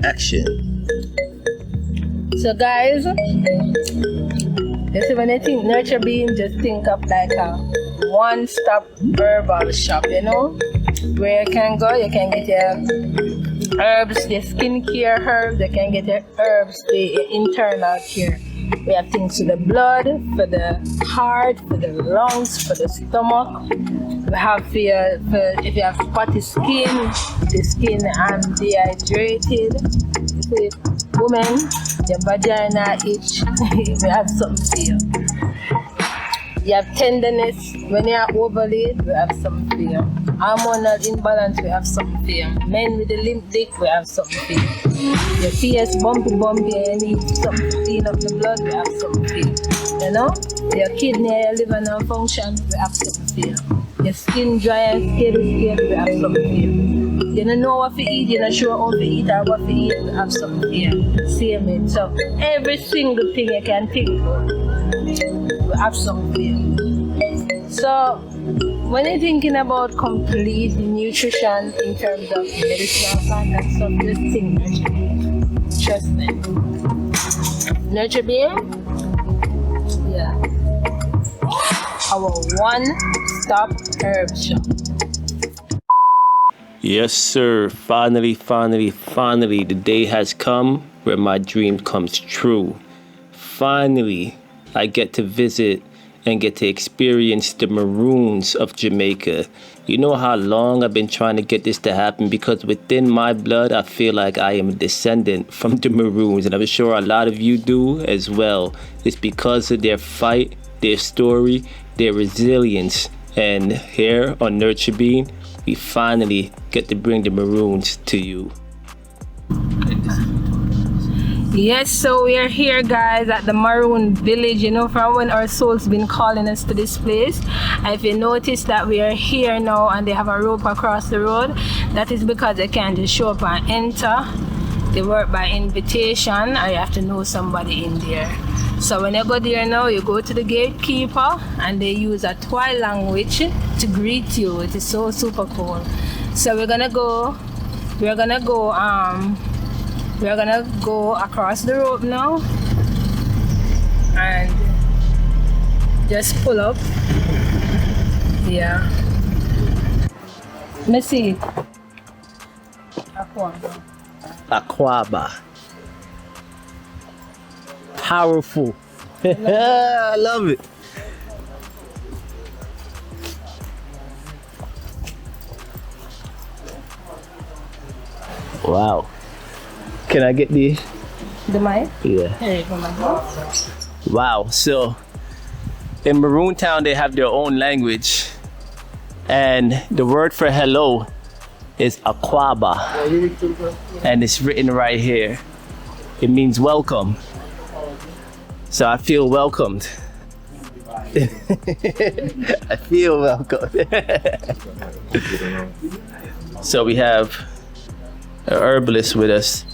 action. So guys, you see when you think Nurture Bean, just think of like a one-stop herbal shop, you know? Where you can go, you can get your herbs, your skincare herbs, you can get your herbs for your internal care. We have things for the blood, for the heart, for the lungs, for the stomach. We have if you have spotty skin, the skin dehydrated. You see, women, your vagina itch, we have something for you. You have tenderness, when you are overlaid, we have something for you. Hormonal imbalance, we have something for you. Men with the limp dick, we have something for you. Your face bumpy, you need something to clean up the blood, we have something for you. You know? Your kidney, your liver non-function, we have something for you. Your skin dry and scaly, we have something for you. You don't know what to eat, you're not sure how to eat or what to eat, we have something for you. Same it. So every single thing you can think about, we have something for you. So when you're thinking about complete nutrition in terms of medicinal plant and stuff, just think Nurture Bean. Trust me. Nurture Bean? Yeah. Our one-stop herb shop. Yes, sir. Finally, the day has come where my dream comes true. Finally, I get to visit and get to experience the Maroons of Jamaica. You know how long I've been trying to get this to happen, because within my blood, I feel like I am a descendant from the Maroons, and I'm sure a lot of you do as well. It's because of their fight, their story, their resilience. And here on Nurture Bean, we finally get to bring the Maroons to you. Yes, so we are here, guys, at the Maroon village, you know, from when our soul's been calling us to this place. And if you notice that we are here now and they have a rope across the road, that is because they can't just show up and enter. They work by invitation, and you have to know somebody in there. So when you go there now, you go to the gatekeeper and they use a Twi language to greet you. It is so super cool. So we're gonna go across the rope now and just pull up. Yeah. Let me see. Aquaba. Powerful. I love it. Wow. Can I get the mic? Yeah. Here you go, my boy. Wow. So in Maroon Town, they have their own language, and the word for hello is aquaba, and it's written right here. It means welcome. So I feel welcomed. I feel welcome. So we have an herbalist with us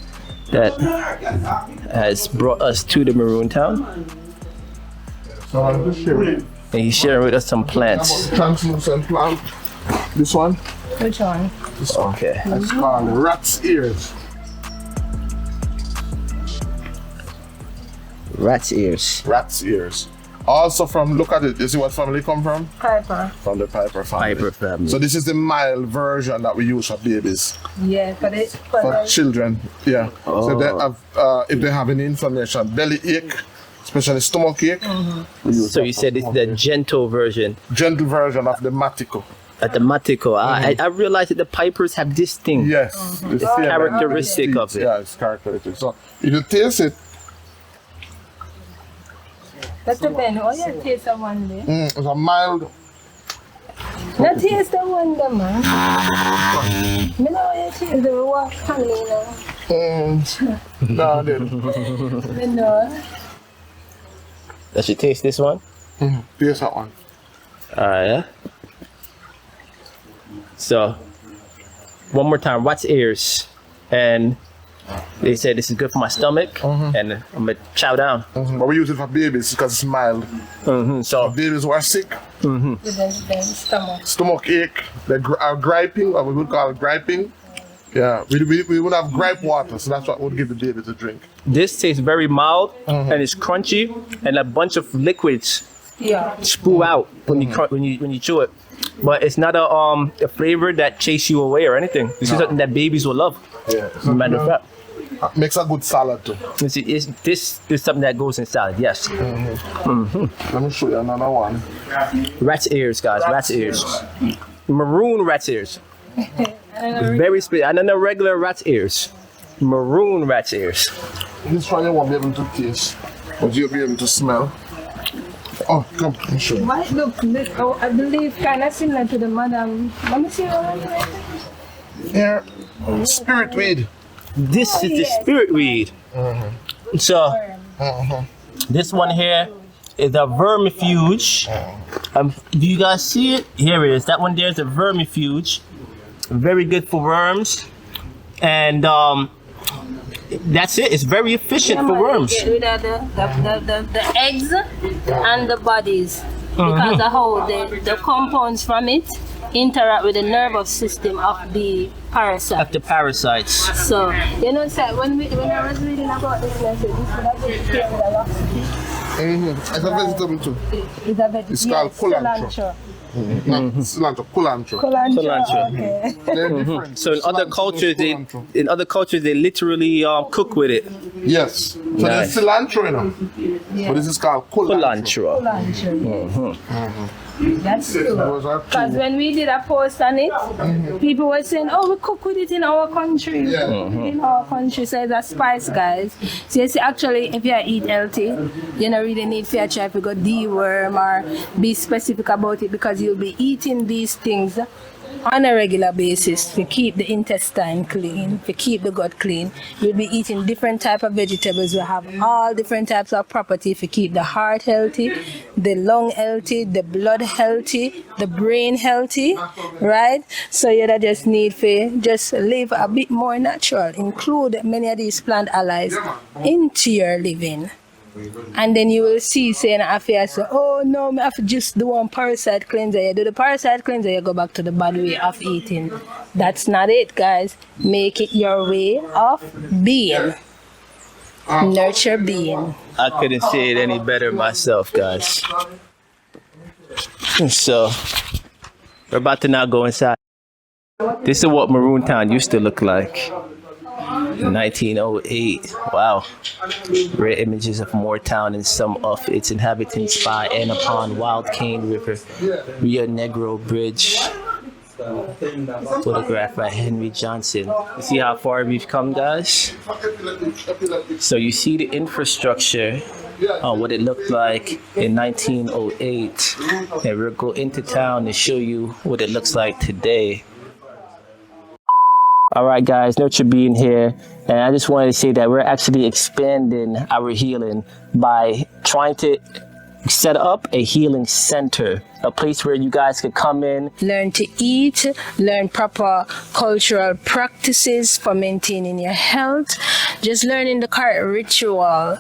that has brought us to the Maroon Town. And he's sharing with us some plants. Translucent plant. This one? Which one? This one. Okay. It's called rat's ears. Rat's ears. Rat's ears. Also from, look at it, you see what family come from? Piper. From the Piper family. Piper family. So this is the mild version that we use for babies. Yeah, For children, yeah. Oh. So they have, if they have any inflammation, belly ache, especially stomach ache. Mm-hmm. So you said it's the gentle version. Gentle version of the Matico. At the Matico. I realized that the Pipers have this thing. Yes. It's characteristic of it. Yeah, it's characteristic. So if you taste it, That's the pen. Oh, yeah, taste that one day. it's a mild. Now taste that one day, man. I know you taste the wash honey now. No, dude. I know. Does she taste this one? Taste that one. Yeah. So, one more time, what's ears? And they said this is good for my stomach, and I'm gonna chow down. But we use it for babies because it's mild. So, Babies who are sick, Then stomach. stomach ache, they are griping, what we would call griping. Yeah, we would have gripe water, so that's what would give the baby to drink. This tastes very mild and it's crunchy, and a bunch of liquids spew out when you chew it. But it's not a flavor that chase you away or anything. This is something that babies will love. Yeah. Matter of fact. Makes a good salad too. This is something that goes in salad, yes. Let me show you another one. Rat's ears, guys, rat's ears. Maroon rat's ears. Very special, and then the regular rat's ears. Maroon rat's ears. This one you won't be able to taste, but you'll be able to smell. Oh, come, let me show you. Why, look, this, I believe kind of similar to the madam. Let me see what Here, spirit weed. This is the spirit weed. So, this one here is a vermifuge. Do you guys see it? Here it is. That one there is a vermifuge. Very good for worms. And that's it. It's very efficient for worms. Get rid of the eggs and the bodies because of how the compounds from it interact with the nervous system of the parasite. Of the parasites. So, you know, sir, when I was reading about this, I said this would have been cured with a laxative. It's a vegetable too. It's a vegetable. It's called cilantro. Not cilantro, culantro. Cilantro. Okay. They're different. So in other cultures they literally cook with it. Yes. So Nice. there's cilantro, you know. But this is called culantro. Cilantro. That's true. Those are Because two. when we did a post on it, people were saying, oh, we cook with it in our country. We Yeah. cook with it in our country. So it's a spice, guys. So you see, actually, if you eat healthy, you don't really need to try to go deworm or be specific about it because you'll be eating these things on a regular basis to keep the intestine clean, to keep the gut clean. You'll be eating different type of vegetables. We have all different types of property to keep the heart healthy, the lung healthy, the blood healthy, the brain healthy, right? So you just need to just live a bit more natural. Include many of these plant allies into your living. And then you will see saying after say, oh no, I have to just do one parasite cleanser. You do the parasite cleanser, you go back to the bad way of eating. That's not it, guys. Make it your way of being. Nurture being. I couldn't say it any better myself, guys. So we're about to now go inside. This is what Maroon Town used to look like. 1908. Wow. Rare images of Moortown and some of its inhabitants by and upon Wild Cane River, Rio Negro Bridge. Photographed by Henry Johnson. You see how far we've come, guys? So you see the infrastructure, what it looked like in 1908. And we'll go into town and show you what it looks like today. All right, guys, Nurture being here, and I just wanted to say that we're actually expanding our healing by trying to set up a healing center, a place where you guys could come in, Learn to eat, learn proper cultural practices for maintaining your health, just learning the correct ritual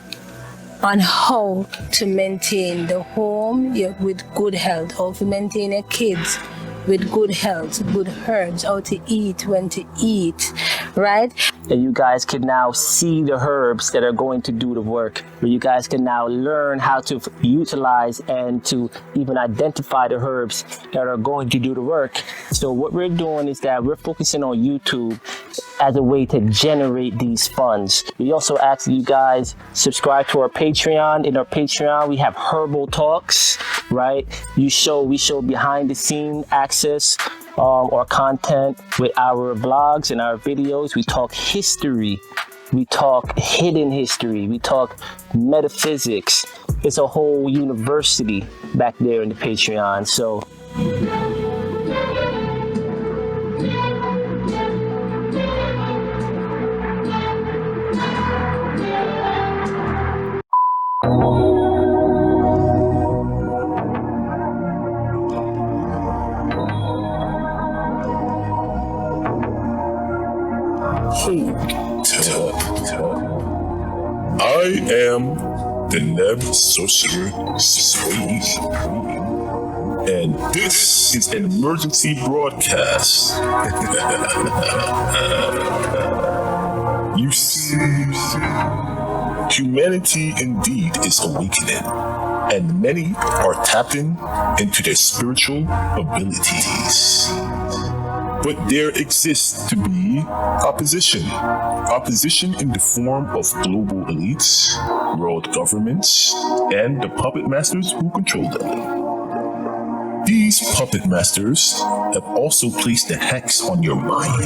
on how to maintain the home with good health, how to maintain your kids with good health, good herbs, how to eat, when to eat, right? and you guys can now see the herbs that are going to do the work, where you guys can now learn how to utilize and to even identify the herbs that are going to do the work. So what we're doing is that we're focusing on YouTube as a way to generate these funds. We also ask you guys subscribe to our Patreon. In our Patreon, we have Herbal Talks, right? We show behind the scene access or content with our vlogs and our videos. We talk history, we talk hidden history, we talk metaphysics. It's a whole university back there in the Patreon. So I am the Neb Sorcerer Supreme. And this is an emergency broadcast. You see, humanity indeed is awakening, and many are tapping into their spiritual abilities. But there exists to be opposition. Opposition in the form of global elites, world governments, and the puppet masters who control them. These puppet masters have also placed a hex on your mind.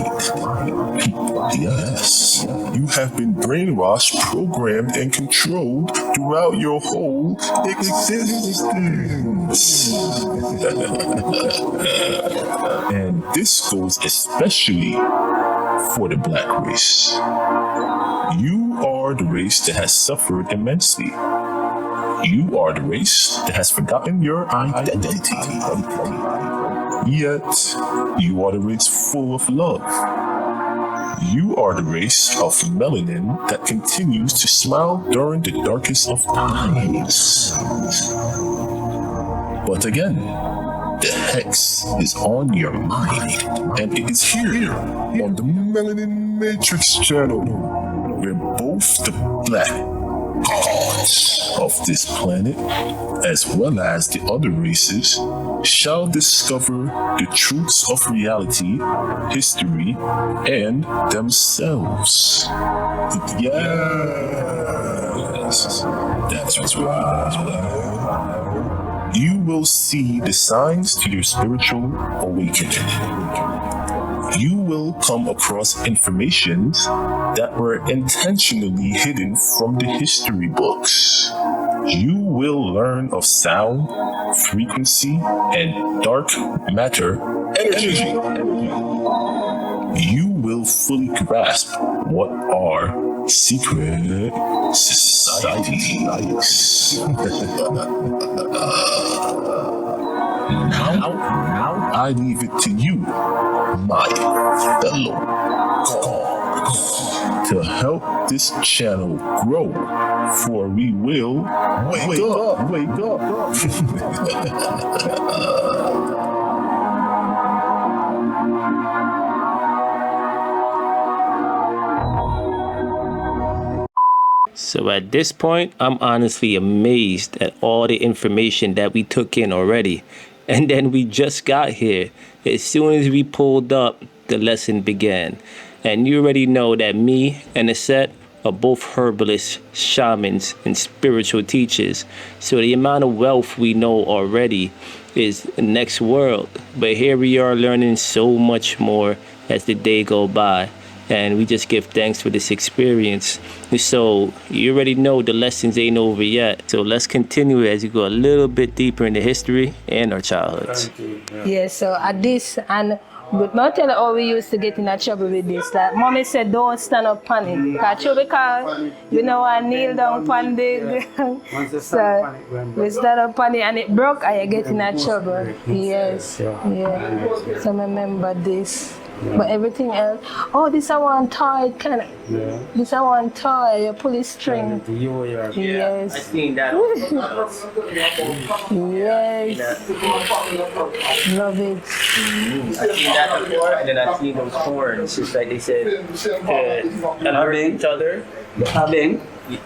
Yes, you have been brainwashed, programmed, and controlled throughout your whole existence. And this goes especially for the black race. You are the race that has suffered immensely. You are the race that has forgotten your identity. Yet, you are the race full of love. You are the race of melanin that continues to smile during the darkest of times. But again, the hex is on your mind, and it is here on the Melanin Matrix channel, where both the black gods of this planet, as well as the other races, shall discover the truths of reality, history, and themselves. Yes, that's right. You will see the signs to your spiritual awakening. You will come across information that were intentionally hidden from the history books. You will learn of sound, frequency, and dark matter energy. You will fully grasp what are secret societies. Now I leave it to you, my fellow God, to help this channel grow, for we will wake up. So at this point, I'm honestly amazed at all the information that we took in already. And then we just got here. As soon as we pulled up, the lesson began. And you already know that me and the set are both herbalists, shamans, and spiritual teachers. So the amount of wealth we know already is next world. But here we are learning so much more as the day go by. And we just give thanks for this experience. So you already know the lessons ain't over yet. So let's continue as we go a little bit deeper into history and our childhoods. Yeah, so at this, and but not tell her how we used to get in trouble with this. Like mommy said, don't stand up on it. Because you know I kneel down on the so we stand up on it and it broke and you get in trouble. Yes. Yeah. So I remember this. But everything else, oh, this I want tied, kind of. Yeah. This I want tie, you pull the string. Yes. I seen that. Yes. Love it. I seen that before, and then I seen those horns. It's like they said, alert each other. Having.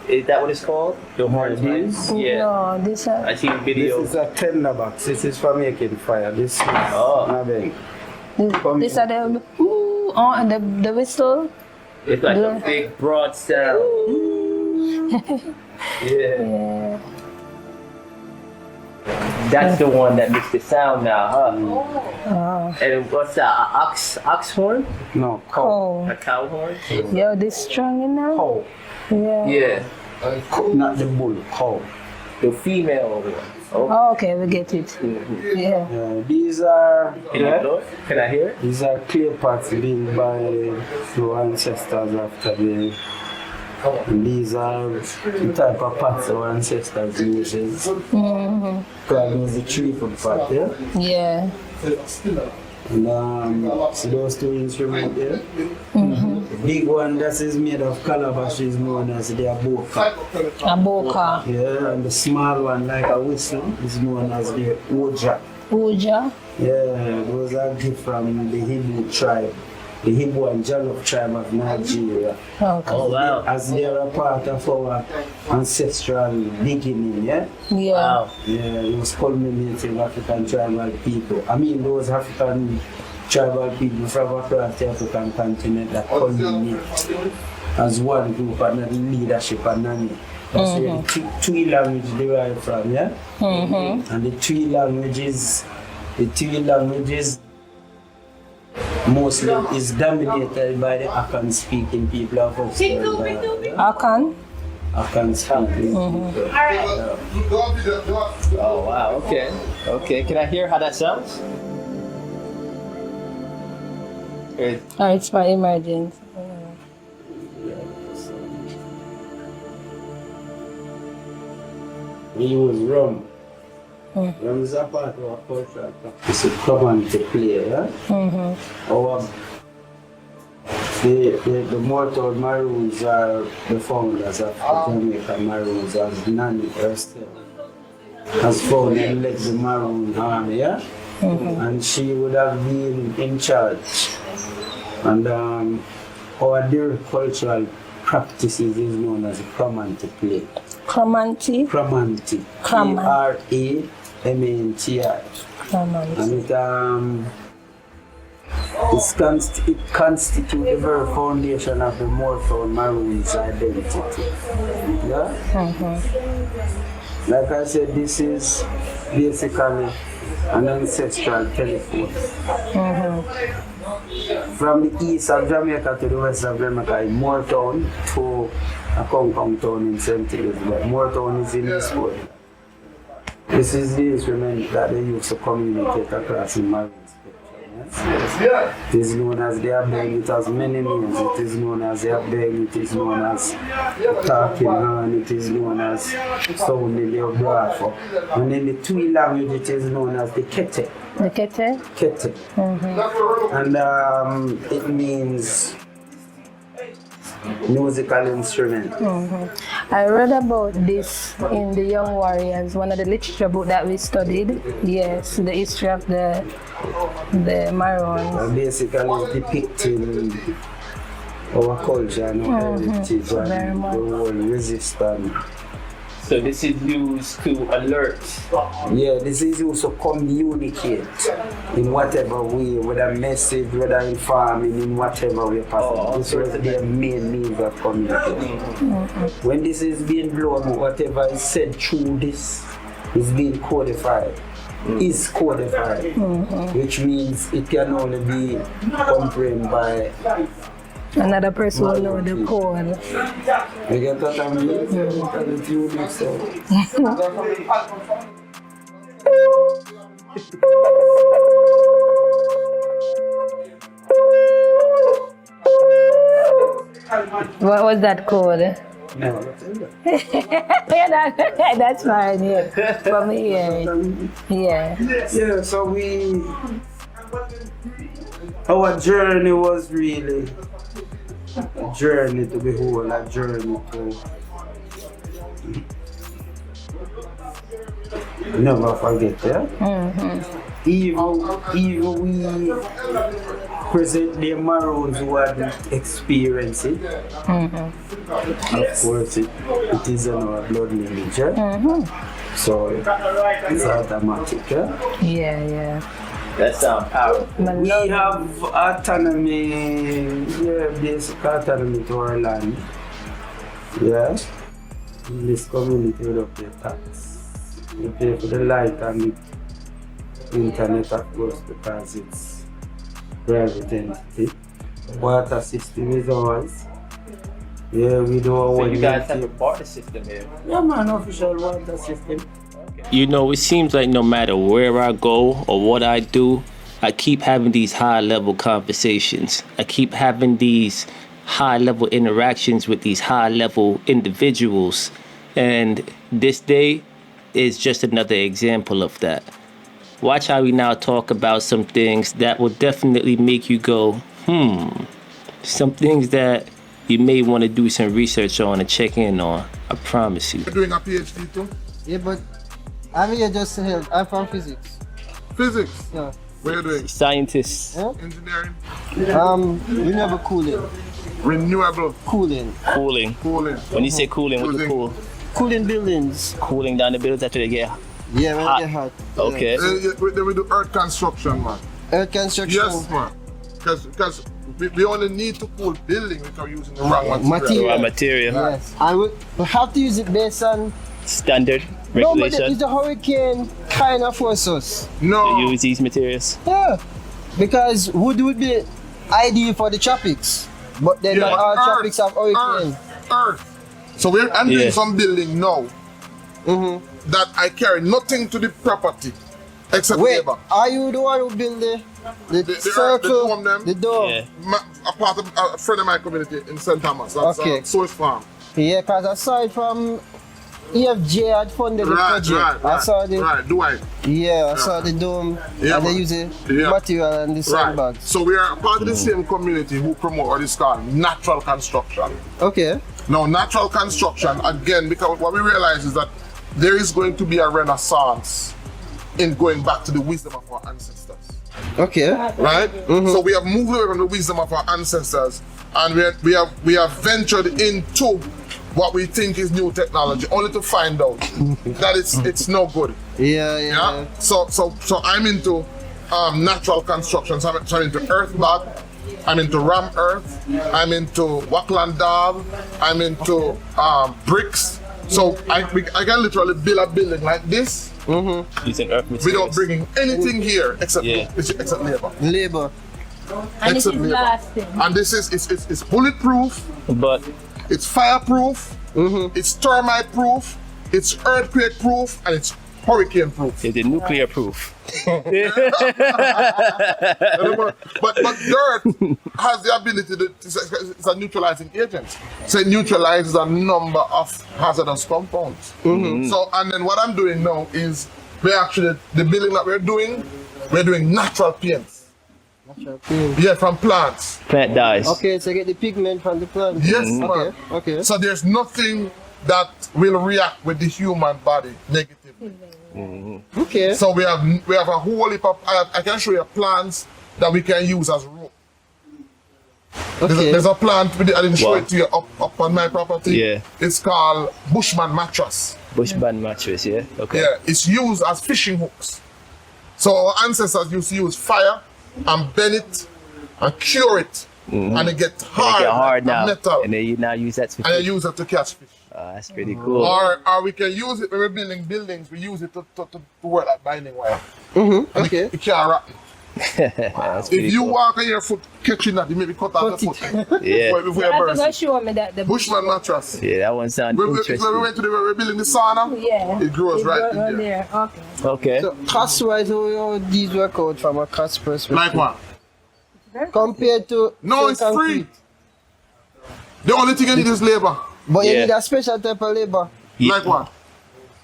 Is that what it's called? The horns? Yeah. No, this I seen video. This is a tinderbox. This is for making fire. This is having. This are the and the whistle. It's like a big broad sound. Yeah. That's the one that makes the sound now, huh? Oh. And what's that? Ox horn? No, cow. A cow horn? Yo, this strong enough? Cow. Yeah. Yeah. Not the bull, cow. The female one. Oh, okay, we get it. Mm-hmm. Yeah. These are. Can I hear it? These are clay pots built by your ancestors after the. And these are the type of pots our ancestors uses. Mm-hmm. Because it's a 3-foot pot, yeah? Yeah. And see those two instruments there? Mm-hmm. The big one that is made of calabash is known as the aboka. A boka. Yeah, and the small one like a whistle is known as the oja. Uja. Yeah, those are gifts from the Hebrew tribe, the Hebrew and Jollof tribe of Nigeria. Okay. Oh, wow. As they are a part of our ancestral beginning, yeah? Yeah. Wow. Yeah, those culminating African tribal people. I mean, those African tribal people from across the African continent that culminate as one group under the leadership of Nani. That's where the Twi language derived from, yeah? And the Twi languages mostly is dominated by the Akan speaking people of us. Akan. Akan speaking people. Oh, wow. Okay. Okay. Can I hear how that sounds? Oh, it's for emergence. We use rum. Rum is a part of our culture. It's a common to play, yeah? Our the Mortal Maroons are the founders of the Jamaican Maroons, as Nani herself has found and led the Maroon army, yeah? And she would have been in charge. And our dear cultural practices is known as Kramanti play. Kramanti. Kramanti. Kramanti. Kramanti. And it constitutes the very foundation of the Mortal Maroons identity. Yeah? Like I said, this is basically an ancestral telephone. From the east of Jamaica to the west of Jamaica, in Moortown to a Kong town in St. Elizabeth. Moortown is in Eastport. This is the instrument that they use to communicate across the Maroon spectrum. Yes? It is known as the Abeng, it has many names. It is known as the Abeng, it is known as talking horn, it is known as sound in the Obrafo. And in the Twi language, it is known as the Kete. The kete? Kete. And it means musical instrument. I read about this in the Young Warriors, one of the literature book that we studied. Yes, the history of the Maroons. Basically depicting our culture and our heritage and the whole resistance. So this is used to alert. Yeah, this is used to communicate in whatever way, whether message, whether in farming, in whatever way possible. This was their main means of communication. When this is being blown, whatever is said through this is being codified. Is codified, which means it can only be comprehended by another person will know the code. you get what I mean? The tune itself. What was that code? No, Yeah, that's fine, yeah. From here. Yeah. yeah, so our journey was really a journey to behold, a journey to never forget, yeah? Even we present the Maroons who hadn't experienced it. Of course, it is in our blood lineage, yeah? So it's automatic, yeah? Yeah. That sounds powerful. We have autonomy, basic autonomy to our land. Yeah. In this community, we don't pay tax. We pay for the light and the internet, of course, because it's private entity. Water system is ours. Yeah, we do our So you guys have a barter system here. Yeah, man, official water system. You know, it seems like no matter where I go or what I do, I keep having these high-level conversations. I keep having these high-level interactions with these high-level individuals. And this day is just another example of that. Watch how we now talk about some things that will definitely make you go, some things that you may want to do some research on and check in on. I promise you. You're doing a PhD too? Yeah, but I'm here just to help. I'm from physics. Physics. Yeah. What are you doing? Scientists. Yeah. Engineering. Renewable cooling. Renewable Cooling. Cooling. cooling. When you say cooling, what you cool? Cooling buildings. Cooling down the buildings after they get Yeah, when hot. it get hot. Okay. Then we do earth construction, man. Earth construction. Yes, man. Because we only need to cool building without using the wrong material. Material. Raw material. Yes. And we have to use it based on Standard no, but regulation. it's a hurricane kind of force us. No. To use these materials. Yeah. Because wood would be ideal for the tropics. But then not all tropics have hurricane. Earth. So I'm doing some building now Mm-hmm. that I carry nothing to the property except Wait, labor. are you the one who built the circle, dome them? the dome? Yeah. A part of a friend of my community in St. Thomas. That's Okay. Source Farm. Yeah, because aside from EFJ had funded the project. I saw the I saw the dome Yeah, and they man. use the Yeah. material and the sandbags. So we are a part of the same community who promote what is called natural construction. Okay. Now, natural construction, again, because what we realize is that there is going to be a renaissance in going back to the wisdom of our ancestors. Okay. Right? So we have moved away from the wisdom of our ancestors and we have ventured into what we think is new technology, only to find out that it's no good. Yeah. So I'm into natural construction. So I'm into earthbag, I'm into ram earth, I'm into Wackland daub, I'm into bricks. So I can literally build a building like this Using earth materials. without bringing anything here except Yeah. except labor. Labor. And it is Except labor. lasting. And this is it's bulletproof. But It's fireproof, it's termite proof, it's earthquake proof, and it's hurricane proof. it's a nuclear proof. but dirt has the ability to, it's a neutralizing agent. So it neutralizes a number of hazardous compounds. So, and then what I'm doing now is the building that we're doing natural paints. Yeah, from plants. Plant dies. Okay, so get the pigment from the plant. Yes, man. Okay. So there's nothing that will react with the human body negatively. Okay. So we have a whole heap of, I can show you plants that we can use as rope. Okay. There's a plant, I didn't show it to you up on my property. Yeah. It's called Bushman mattress. Bushman mattress, yeah? Okay. Yeah, it's used as fishing hooks. So our ancestors used to use fire and bend it and cure it. And it get hard, Make it hard like now. metal. And then you now use that to And fish. you use it to catch fish. That's pretty cool. Or we can use it when we're building buildings, we use it to work like binding wire. Okay. It can't rotten. That's pretty If you cool. walk on your foot catching that, you maybe cut off the foot. Yeah. Before you I burst think it. show me that the Bushman mattress. Yeah, that one sounds When we interesting. went to we're building the sauna, Yeah. it grows right in right there. Okay. Okay. So cost wise, how these work out from a cost perspective? Like what? Compared to No, say, it's concrete. free. The only thing you need is labor. But you Yeah. need a special type of labor. Yeah. Like what?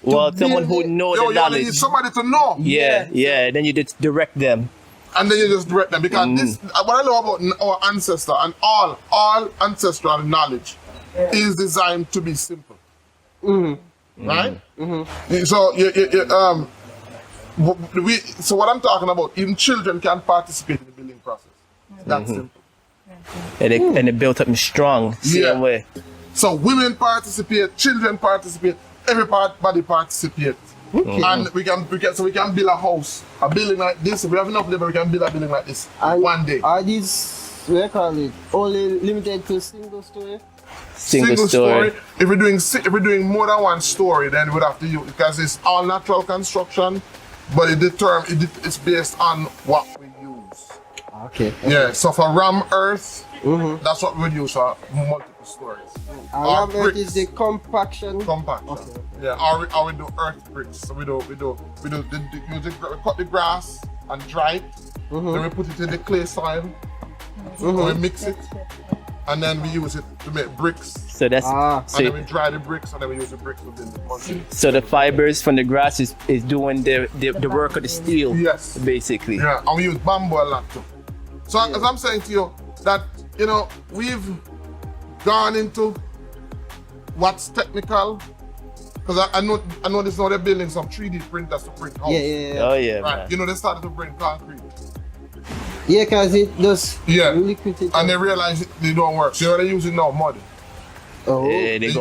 Well, someone who knows Yo, the you only need knowledge. somebody to know. Yeah. Then you just direct them. And then you just direct them. Because this, what I know about our ancestor and all ancestral knowledge is designed to be simple. Right? So so what I'm talking about, even children can participate in the building process. That's simple. And they built up strong. Same Yeah. way. So women participate, children participate, everybody participate. And we can build a house, a building like this. If we have enough labor, we can build a building like this And one day. Are these, what do you call it, only limited to single story? Single story. If we're doing more than one story, then we'd have to use, because it's all natural construction, but it's based on what we use. Okay. Yeah. So for ram earth, that's what we would use for multiple stories. Or Earth is bricks. the compaction. Compact. Yeah, or we do earth bricks. So we cut the grass and dry it. Then we put it in the clay soil. And we mix it, and then we use it to make bricks. So that's And so, then we dry the bricks, and then we use the bricks within the country. so the fibers from the grass is doing the work of the steel. Yes. Basically. Yeah, and we use bamboo a lot too. So as I'm saying to you, that we've gone into what's technical, Because I know this now they're building some 3D printers to print houses. Yeah. Oh yeah, Right. man. You know they started to bring concrete. Yeah, because it does liquid it. And they realize they don't work. So they're using now mud. Oh. Yeah, they're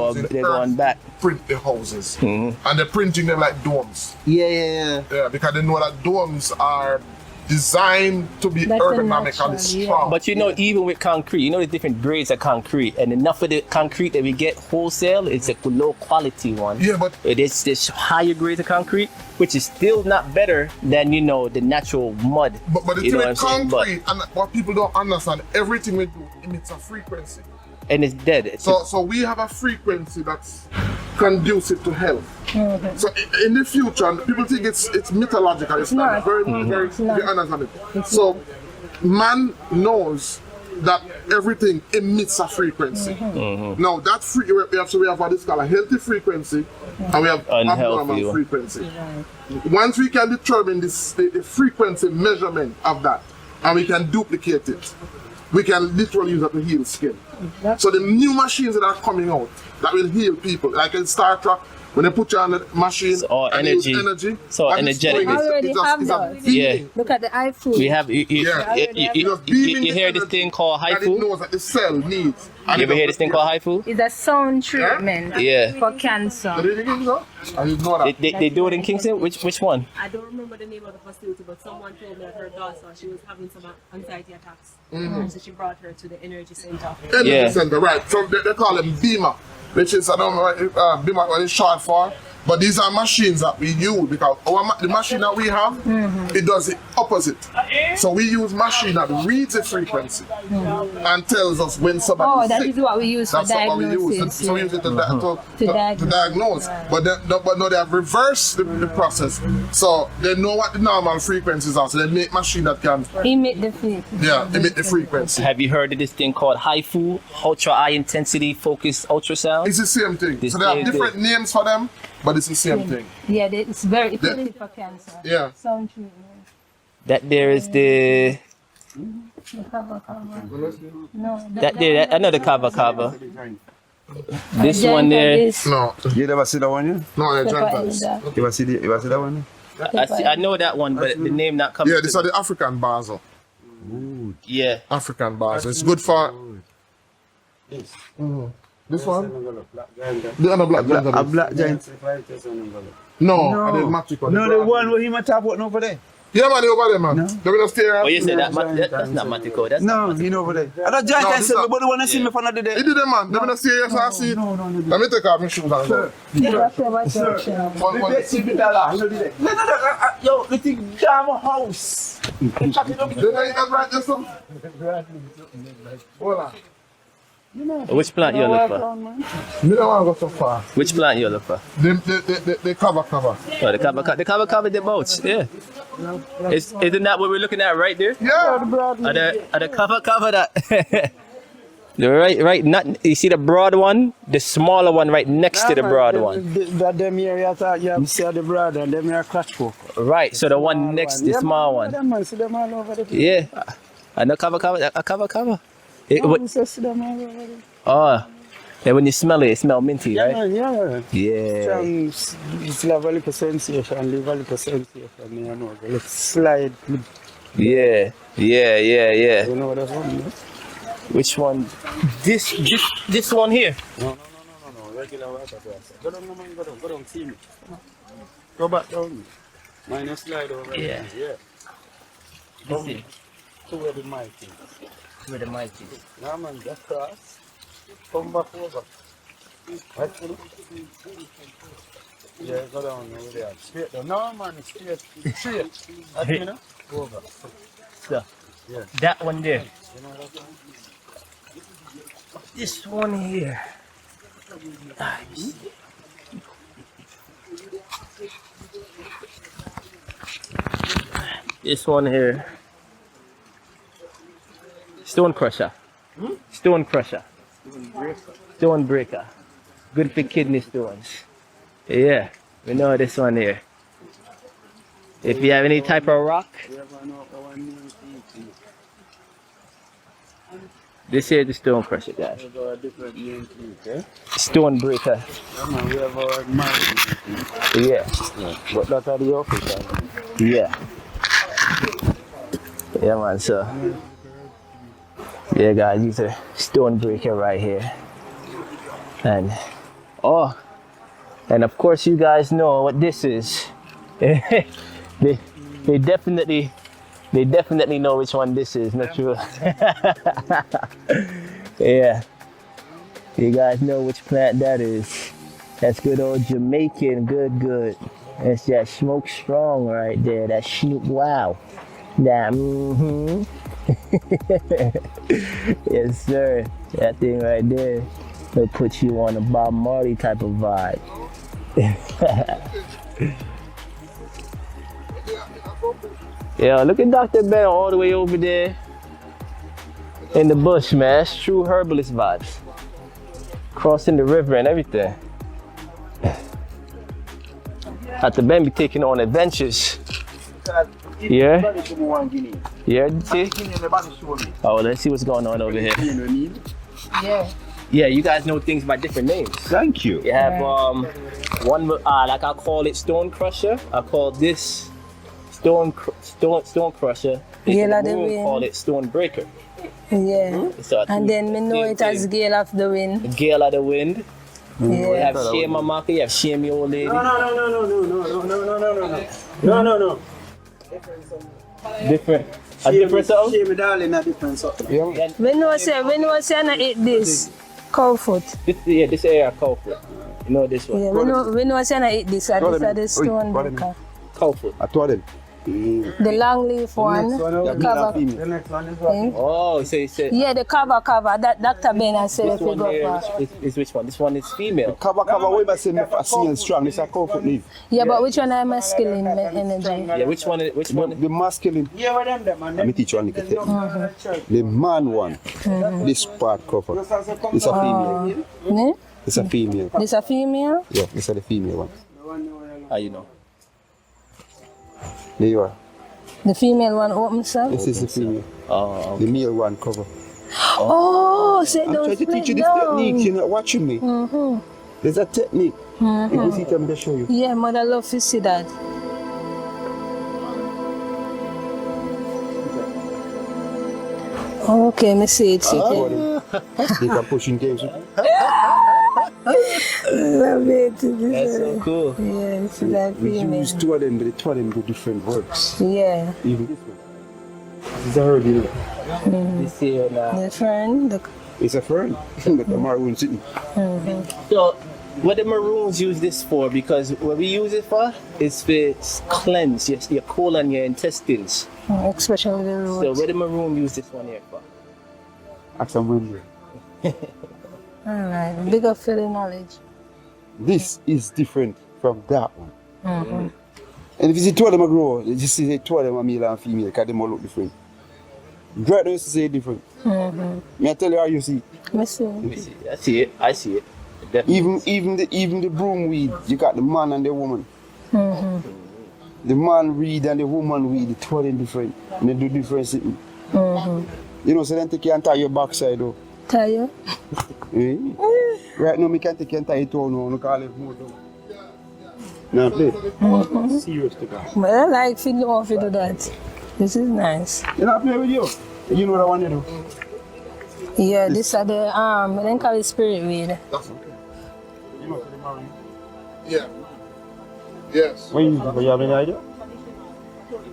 going back. Print the houses. Mm-hmm. And they're printing them like domes. Yeah. Yeah, because they know that domes are designed to be That's a ergonomically natural, strong. But you know, even with concrete, you know the different grades of concrete, and enough of the concrete that we get wholesale is a low quality one. Yeah, but it is this higher grades of concrete, which is still not better than, you know, the natural mud. But the you thing know with what I'm saying? concrete, and what people don't understand, everything we do emits a frequency. And it's dead. So we have a frequency that's conducive to health. Mm-hmm. So in the future, and people think it's mythological. It's not. Very, very, you understand it. So man knows that everything emits a frequency. Now that we have what is called a healthy frequency, and we have abnormal frequency. Once we can determine the frequency measurement of that, and we can duplicate it, we can literally use it to heal skin. So the new machines that are coming out that will heal people, like in Star Trek, when they put you on the machine, and energy. So energetic. We already have those. Yeah. Look at the iFood. We have you hear this thing called that it HIFU? knows that the cell needs. You ever hear this thing called HIFU? It's a sound treatment Yeah. for cancer. I didn't know that. They do it in Kingston? Which one? I don't remember the name of the facility, but someone told me that her daughter, she was having some anxiety attacks. So she brought her to the energy center. Energy center, right. So they call them Beamer, which is, I don't know what Beamer what it's short for. But these are machines that we use because the machine that we have, it does the opposite. So we use machine that reads the frequency and tells us when somebody is that sick. is what we use for That's what we diagnosis. use. So we use it to diagnose. diagnose. But no, they have reversed the process. So they know what the normal frequencies are. So they make machine that can emit the frequency. emit the frequency. Have you heard of this thing called HIFU? Ultra high intensity focused ultrasound? It's the same thing. So they have different names for them, but it's the same thing. Yeah, it's very effective for cancer. Yeah. Sound treatment. That there is the No. that another kava. This one there. No. You never see that one, yeah? No, they're Gentiles. You ever see that one? I know that one, but the name not coming. Yeah, these are the African basil. Yeah. African basil. It's good for. This one? The other black giant. A black giant. No, I didn't match it. No, the one where he might have what over there. Yeah, man, over there, man. No. They're gonna stay around. Oh, you said that's not Matico. That's No, you know over there. I don't giant can see me, but the one that see me for another day. He did it, man. They're gonna stay here, so I see. No. Let me take off my shoes and go. Yo, the thing damn house. Then I eat that right there, son. Hold on. Which plant you look for? Me don't want to go so far. Which plant you look for? They cover. Oh, the cover the boats. Yeah. Isn't that what we're looking at right there? Yeah. Are the cover that? The right. Not you see the broad one, the smaller one right next to the broad one. That them here, you see the broad and them here clutch for. Right. So the one next, the small one. Them see them all over the Yeah. And the cover. Oh, yeah, when you smell it smell minty, right? Yeah. It's level of sensation, you know, like slide. Yeah. You know that one? No? Which one? This one here. No. Regular water glass. Go down, see me. Go back down. Mine slide over Yeah. there. This is To where the mic is. where the mic is. Now man, just cross. Come back over. Right through. Yeah, go down over there. Straight down. No man, straight. That's me now. Over. So, Yeah. that one there. You know that one? This one here. Nice. This one here. Stone crusher. Stone crusher. Stone breaker. Good for kidney stones. Yeah, we know this one here. If you have any type of rock, This here the stone crusher, guys. We have a different name too, okay? Stone breaker. Yeah, man, we have our Maroon. Yeah. But that are the official. Yeah. Yeah, man. So, yeah, guys, use a stone breaker right here, and and of course, you guys know what this is. they definitely know which one this is. Not true. Yeah. You guys know which plant that is. That's good old Jamaican, good. It's that smoke strong right there. That snoop wow. That Yes, sir. That thing right there will put you on a Bob Marley type of vibe. Yeah, look at Dr. Ben all the way over there in the bush, man. It's true herbalist vibes. Crossing the river and everything. Dr. Ben be taking on adventures. Yeah? Yeah, see? Oh, let's see what's going on over here. Yeah. Yeah, you guys know things by different names. Thank you. You have one, like I call it stone crusher. I call this stone crusher. Gale of the Maroon wind. call it stone breaker. Yeah. So And then we know it as Gale of the Wind. Gale of the wind. You Yeah. have Shame Mamaka, you have Shame Your Old Lady. No. Different. A different something? Shame darling, a different something. We know say I eat this cow foot. This area cow foot. You know this one. Yeah, we know say I eat this. This is the stone breaker. Cow foot. I told him. The long leaf one, the cover. The next one is what? thing. Oh, so you said Yeah, the cover. That Dr. Ben has said this if you one go here for. is which one? This one is female. Cover, way by saying I see and strong. This is a comfort leaf. Yeah, but which one are masculine energy? Yeah, which one? Which one? The masculine. Yeah, what them, man. Let me teach you one thing. The man one. This part cover. It's a female. Ne? It's a female. This a female? Yeah, this is the female one. How you know? There you are. The female one opens up? This is the female. Oh, The male one cover. Oh, so I'm don't trying to split teach you this down. technique. You're not watching me. There's a technique. If you see it, I'm going to show you. Yeah, mother love to see that. Okay, me see it. They can push in games. Love it. that's so cool. Yeah, it's that We female. use two of them, but the two of them do different works. Yeah, Even this one. This is a herb, you know. This here now. the friend. It's a fern. But the Maroon sitting. So, what the Maroons use this for? Because what we use it for is for cleanse your colon, your intestines. Especially the So, root. what the Maroon use this one here for? Ask some women. Alright, big up for the knowledge. This is different from that one. And if you see two of them grow, you just see two of them are male and female because they all look different. Great used to say different. Me I tell you how you see. Me see. Let me see. I see it. I see it. Definitely. Even the broom weed, you got the man and the woman. The man weed and the woman weed, the two of them different. And they do different things. You know, so then take you and tie your backside though. Tell you? Eh? Right now, me can take you and tie it down now, look all it more down. Now play. Serious to God. But I like to know if you do that. This is nice. You know, I play with you. You know what I want to do. Yeah, this are the then call it spirit weed. That's okay. You know, for the Maroon. Yeah. Yes. What you use? You have any idea?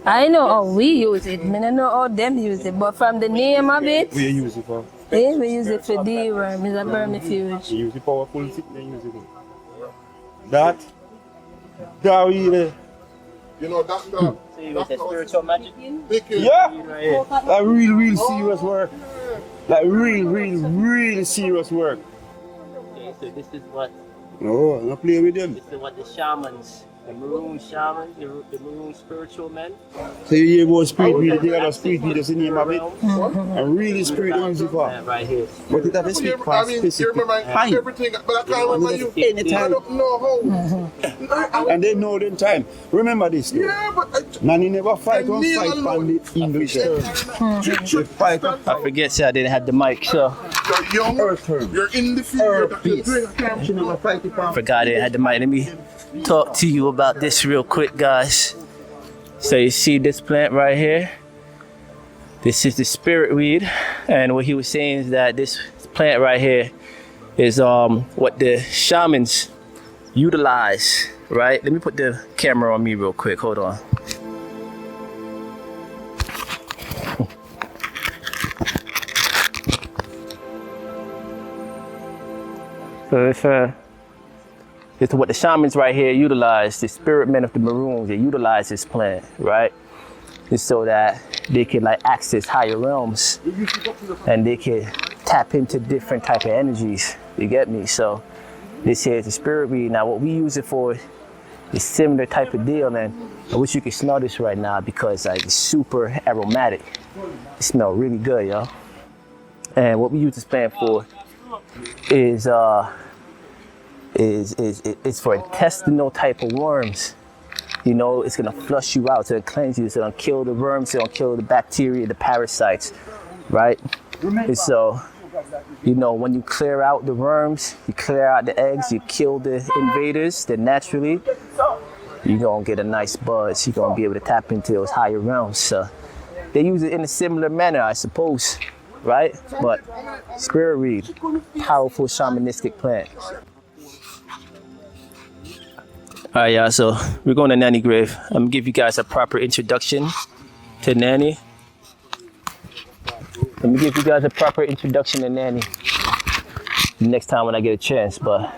I know how we use it. I don't know how them use it, but from the name of it, What you use it for? we use it for deworm. It's a vermifuge. You use it powerful, then use it. That really. You know, that's the. So, you use the spiritual magic? Yeah! That real serious work. Like real serious work. Okay, so this is what No, I'm not playing with them. this is what the shamans The Maroon shaman, the Maroon spiritual men. So you hear about spirit reader, they got a spirit reader, that's the name of it. And really spirit music for. Right here. But it have a speak for I mean, you specific remember time. everything, but I can't remember you. I Anytime. don't know how. And they know them time. Remember this though. Yeah, but Nanny never fight on Neil fight alone. on the English term. They fight on I forget, sir, I didn't have the mic, so you're young, earth term. you're in the field, Earth you're peace. doing a camp. She never fight it on. forgot I had the mic. Let me talk to you about this real quick, guys. So you see this plant right here? This is the spirit weed, and what he was saying is that this plant right here is what the shamans utilize, right? Let me put the camera on me real quick. Hold on. So it's what the shamans right here utilize, the spirit men of the Maroons, they utilize this plant, right? It's so that they can like access higher realms and they can tap into different type of energies, you get me? So this here is the spirit weed. Now what we use it for is similar type of deal, and I wish you could smell this right now because like it's super aromatic. It smells really good, yo. And what we use this plant for is for intestinal type of worms. You know, it's gonna flush you out, to cleanse you, it's gonna kill the worms, it's gonna kill the bacteria, the parasites, right? And so, you know, when you clear out the worms, you clear out the eggs, you kill the invaders, then naturally, you're gonna get a nice buzz. You're gonna be able to tap into those higher realms. So they use it in a similar manner, I suppose, right? But spirit weed, powerful shamanistic plant. All right, y'all, so we're going to Nanny grave. I'm gonna give you guys a proper introduction to Nanny. Let me give you guys a proper introduction to Nanny next time when I get a chance, but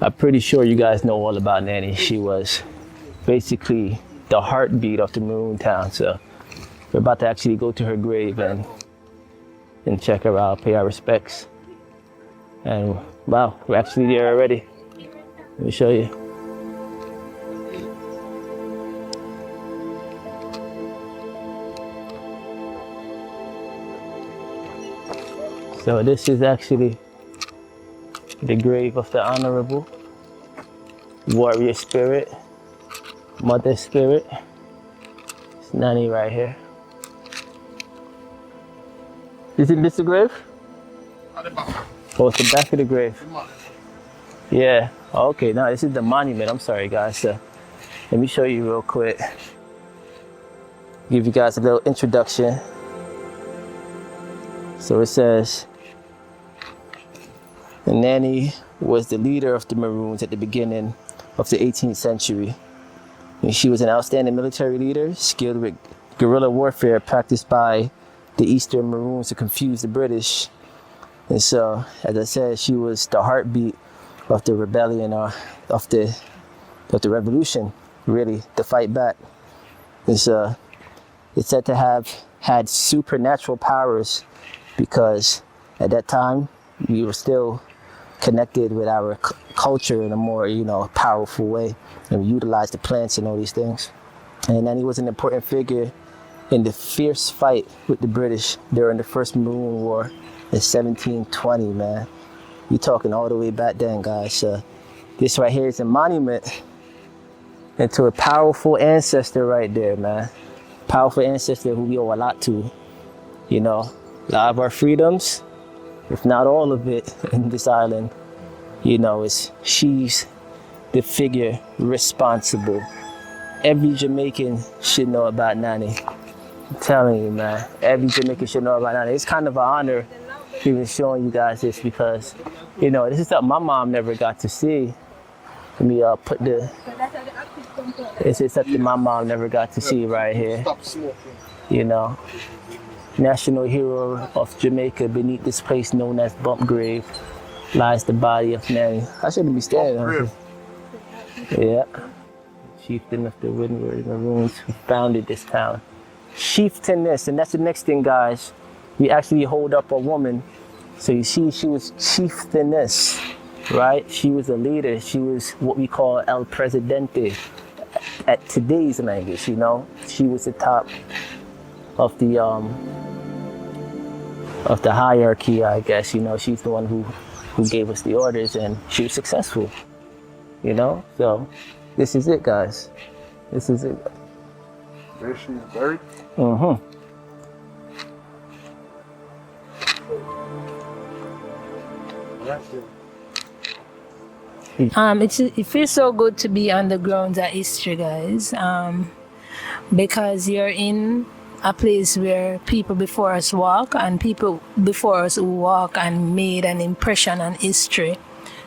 I'm pretty sure you guys know all about Nanny. She was basically the heartbeat of the Maroon town, so we're about to actually go to her grave and check her out, pay our respects. And wow, we're actually there already. Let me show you. So this is actually the grave of the Honorable Warrior Spirit, Mother Spirit. It's Nanny right here. Isn't this the grave? Oh, it's the back of the grave. Yeah. Okay, now this is the monument. I'm sorry, guys. So let me show you real quick. Give you guys a little introduction. So it says, Nanny was the leader of the Maroons at the beginning of the 18th century. And she was an outstanding military leader, skilled with guerrilla warfare practiced by the Eastern Maroons to confuse the British. And so, as I said, she was the heartbeat of the rebellion, or of the revolution, really, to fight back. It's said to have had supernatural powers because at that time we were still connected with our culture in a more, you know, powerful way, and we utilized the plants and all these things. And then he was an important figure in the fierce fight with the British during the First Maroon War in 1720, man. You're talking all the way back then, guys. So this right here is a monument into a powerful ancestor right there, man. Powerful ancestor who we owe a lot to. You know, a lot of our freedoms, if not all of it, in this island, you know, she's the figure responsible. Every Jamaican should know about Nanny. I'm telling you, man. Every Jamaican should know about Nanny. It's kind of an honor even showing you guys this because, you know, this is something my mom never got to see. Let me put the, this is something my mom never got to see right here. You know, national hero of Jamaica, beneath this place known as Bump Grave lies the body of Nanny. I shouldn't be standing on here. Yeah. Chieftain of the Windward Maroons who founded this town. Chieftainess, and that's the next thing, guys. We actually hold up a woman. So you see, she was chieftainess. right? She was a leader. She was what we call El Presidente at today's language, you know? She was the top of the hierarchy, I guess, you know? She's the one who gave us the orders, and she was successful, you know? So this is it, guys. This is it. Where she's buried? Mm-hmm. It feels so good to be on the grounds of history, guys, because you're in a place where people before us walk, and people before us who walk and made an impression on history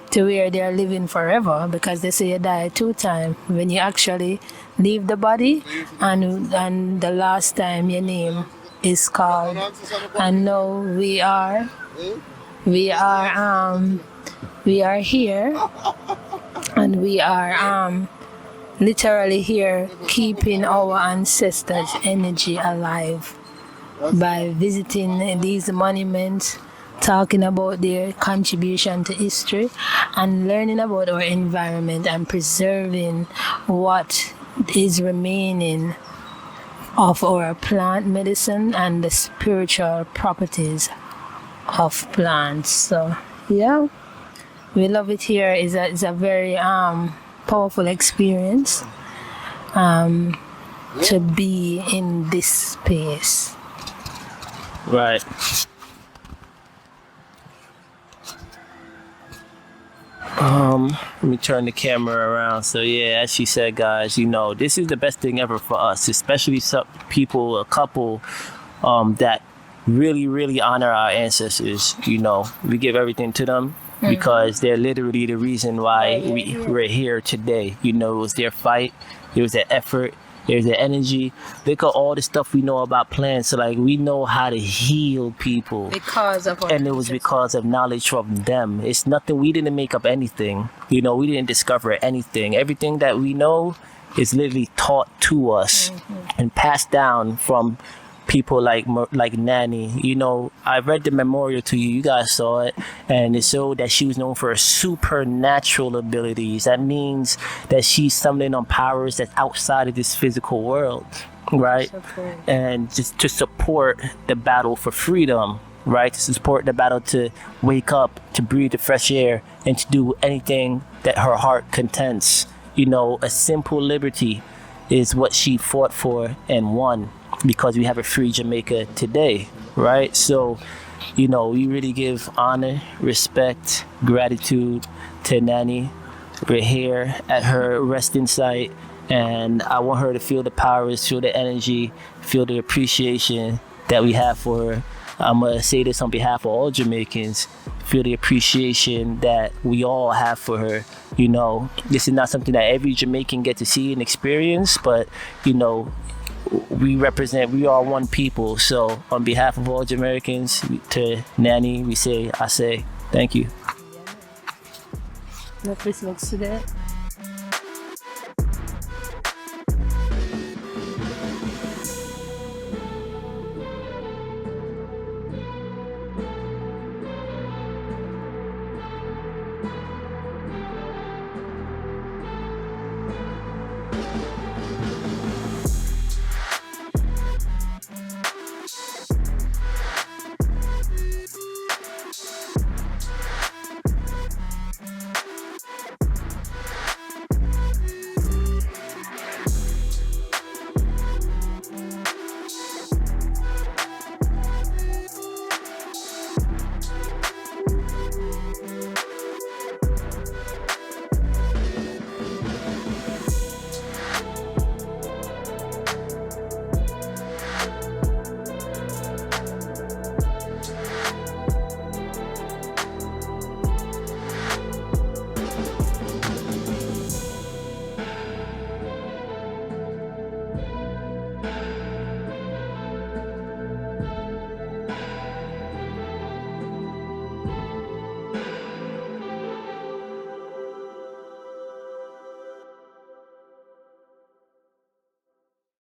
to where they're living forever, because they say you die 2 times when you actually leave the body, and the last time your name is called. And now we are here, and we are literally here keeping our ancestors' energy alive by visiting these monuments, talking about their contribution to history, and learning about our environment and preserving what is remaining of our plant medicine and the spiritual properties of plants. So yeah, we love it here. It's a very powerful experience to be in this space. Right. Let me turn the camera around. So yeah, as she said, guys, you know, this is the best thing ever for us, especially some people, a couple that really honor our ancestors. You know, we give everything to them because they're literally the reason why we're here today. You know, it was their fight, it was their effort, there's their energy. Look at all the stuff we know about plants. So like, we know how to heal people Because of our and it was because of knowledge from them. It's nothing, we didn't make up anything. You know, we didn't discover anything. Everything that we know is literally taught to us and passed down from people like Nanny. You know, I read the memorial to you. You guys saw it, and it showed that she was known for her supernatural abilities. That means that she's summoning on powers that's outside of this physical world, right? And just to support the battle for freedom, right? To support the battle to wake up, to breathe the fresh air, and to do anything that her heart contents. You know, a simple liberty is what she fought for and won, because we have a free Jamaica today, right? So, you know, we really give honor, respect, gratitude to Nanny. We're here at her resting site, and I want her to feel the powers, feel the energy, feel the appreciation that we have for her. I'm gonna say this on behalf of all Jamaicans, feel the appreciation that we all have for her. You know, this is not something that every Jamaican get to see and experience, but, you know, we are one people. So on behalf of all Jamaicans, to Nanny, I say thank you. Let's listen to that.